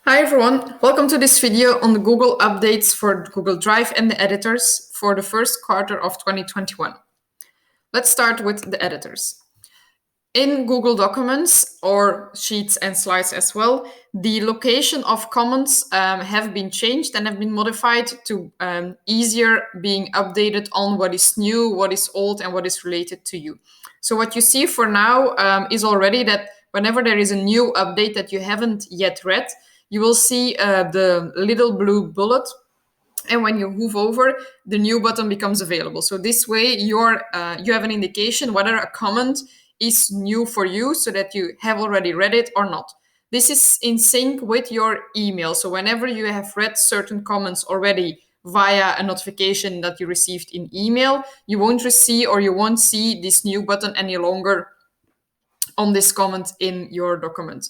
Hi everyone, welcome to this video on the Google updates for Google Drive and the editors for the first quarter of 2021. Let's start with the editors. In Google Documents or Sheets and Slides as well, the location of comments have been changed and have been modified to easier being updated on what is new, what is old, and what is related to you. So what you see for now is already that whenever there is a new update that you haven't yet read, you will see the little blue bullet, and when you move over, the new button becomes available. So this way you have an indication whether a comment is new for you, so that you have already read it or not. This is in sync with your email. So whenever you have read certain comments already via a notification that you received in email, you won't see this new button any longer on this comment in your document.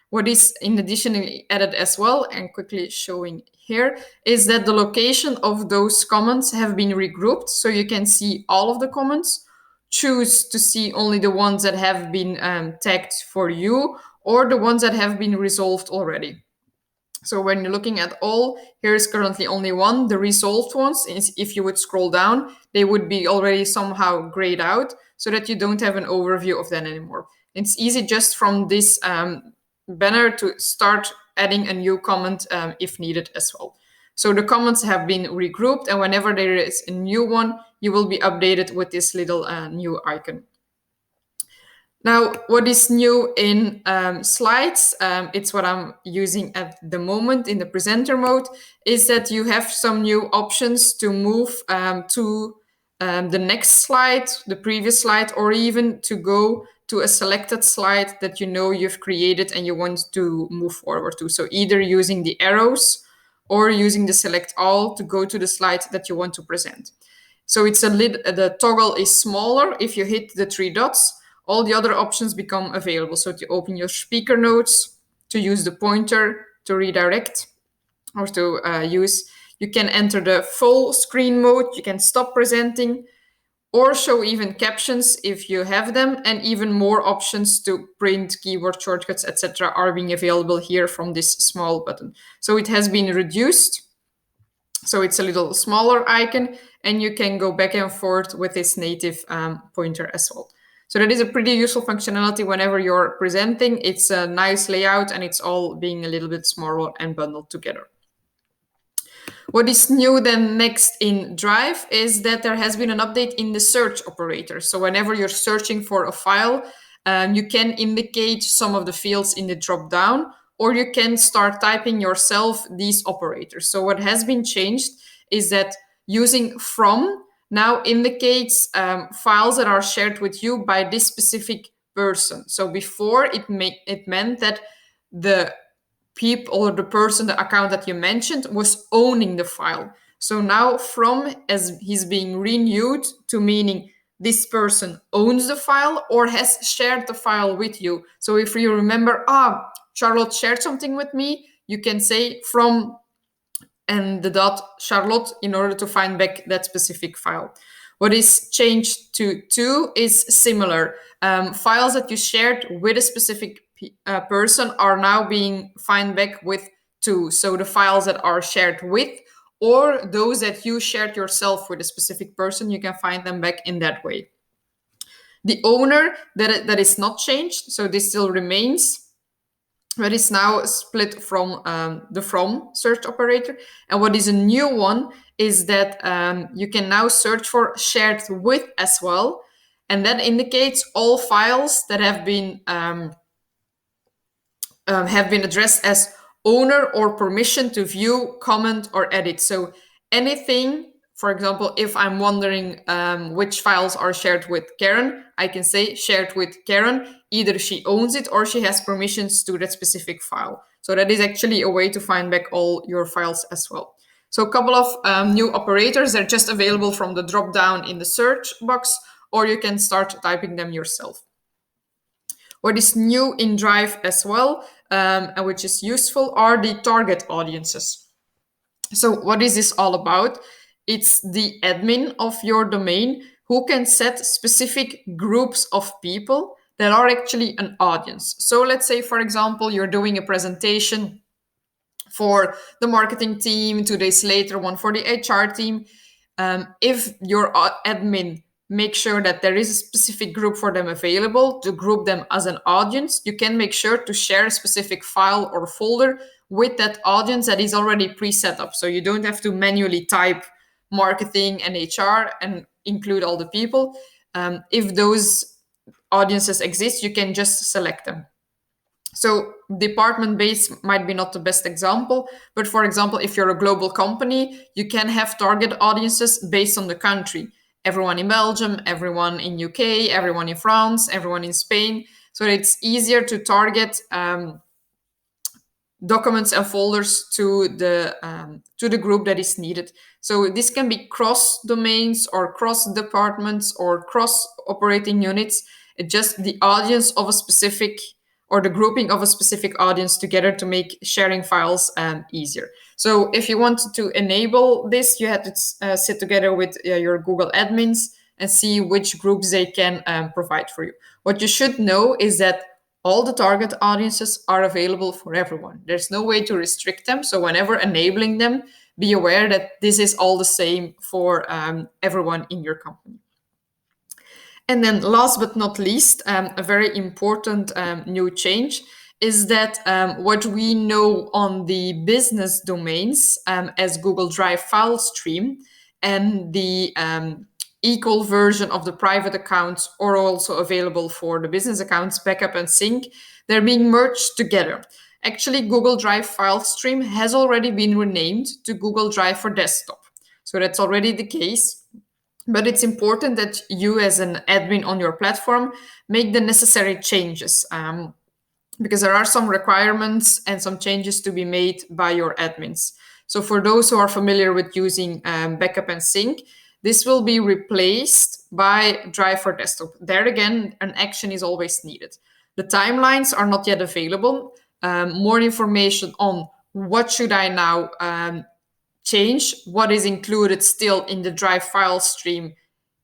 What is in addition added as well, and quickly showing here, is that the location of those comments have been regrouped, so you can see all of the comments. Choose to see only the ones that have been tagged for you, or the ones that have been resolved already. So when you're looking at all, here is currently only one. The resolved ones, if you would scroll down, they would be already somehow grayed out, so that you don't have an overview of them anymore. It's easy just from this banner to start adding a new comment if needed as well. So the comments have been regrouped, and whenever there is a new one, you will be updated with this little new icon. Now, what is new in Slides, it's what I'm using at the moment in the presenter mode, is that you have some new options to move to the next slide, the previous slide, or even to go to a selected slide that you know you've created and you want to move forward to. So either using the arrows or using the select all to go to the slide that you want to present. So the toggle is smaller if you hit the three dots. All the other options become available. So to open your speaker notes, to use the pointer to redirect, or to you can enter the full screen mode, you can stop presenting, or show even captions if you have them, and even more options to print, keyboard shortcuts, etc. are being available here from this small button. So it has been reduced. So it's a little smaller icon, and you can go back and forth with this native pointer as well. So that is a pretty useful functionality whenever you're presenting. It's a nice layout, and it's all being a little bit smaller and bundled together. What is new then next in Drive is that there has been an update in the search operator. So whenever you're searching for a file, you can indicate some of the fields in the drop-down, or you can start typing yourself these operators. So what has been changed is that using from now indicates files that are shared with you by this specific person. So before it meant that the people or the person, the account that you mentioned, was owning the file. So now from as he's being renewed to meaning this person owns the file or has shared the file with you. So if you remember, Charlotte shared something with me, you can say from and the dot Charlotte in order to find back that specific file. What is changed to is similar. Files that you shared with a specific person are now being found back with to. So the files that are shared with, or those that you shared yourself with a specific person, you can find them back in that way. The owner, that is not changed, so this still remains, but is now split from the from search operator. And what is a new one is that you can now search for shared with as well, and that indicates all files that have been addressed as owner or permission to view, comment, or edit. So anything, for example, if I'm wondering which files are shared with Karen, I can say shared with Karen. Either she owns it or she has permissions to that specific file. So that is actually a way to find back all your files as well. So a couple of new operators are just available from the drop down in the search box, or you can start typing them yourself. What is new in Drive as well, and which is useful, are the target audiences. So what is this all about? It's the admin of your domain who can set specific groups of people that are actually an audience. So let's say, for example, you're doing a presentation for the marketing team, 2 days later, one for the HR team. If your admin makes sure that there is a specific group for them available to group them as an audience, you can make sure to share a specific file or folder with that audience that is already pre-set up. So you don't have to manually type marketing and HR and include all the people. If those audiences exist, you can just select them. So department based might be not the best example, but for example, if you're a global company, you can have target audiences based on the country. Everyone in Belgium, everyone in UK, everyone in France, everyone in Spain. So it's easier to target documents and folders to the group that is needed. So this can be cross domains or cross departments or cross operating units. It's just the audience of a specific or the grouping of a specific audience together to make sharing files easier. So if you want to enable this, you have to sit together with your Google admins and see which groups they can provide for you. What you should know is that all the target audiences are available for everyone. There's no way to restrict them. So whenever enabling them, be aware that this is all the same for everyone in your company. And then last but not least, a very important new change is that what we know on the business domains as Google Drive file stream and the equal version of the private accounts are also available for the business accounts, backup and sync. They're being merged together. Actually, Google Drive file stream has already been renamed to Google Drive for Desktop. So that's already the case. But it's important that you as an admin on your platform make the necessary changes because there are some requirements and some changes to be made by your admins. So for those who are familiar with using backup and sync, this will be replaced by Drive for Desktop. There again, an action is always needed. The timelines are not yet available. More information on what should I now change, what is included still in the Drive file stream,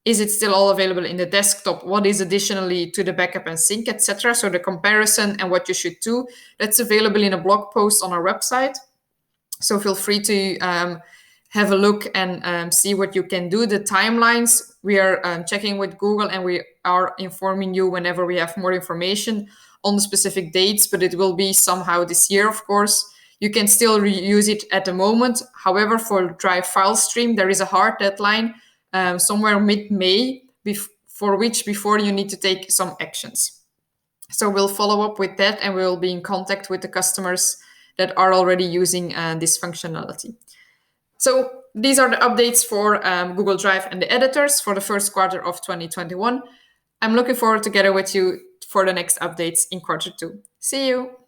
is it still all available in the desktop, what is additionally to the backup and sync, etc. So the comparison and what you should do, that's available in a blog post on our website. So feel free to have a look and see what you can do. The timelines, we are checking with Google and we are informing you whenever we have more information on the specific dates, but it will be somehow this year, of course. You can still reuse it at the moment. However, for Drive file stream, there is a hard deadline somewhere mid-May before you need to take some actions. So we'll follow up with that and we'll be in contact with the customers that are already using this functionality. So these are the updates for Google Drive and the editors for the first quarter of 2021. I'm looking forward together with you for the next updates in quarter 2. See you!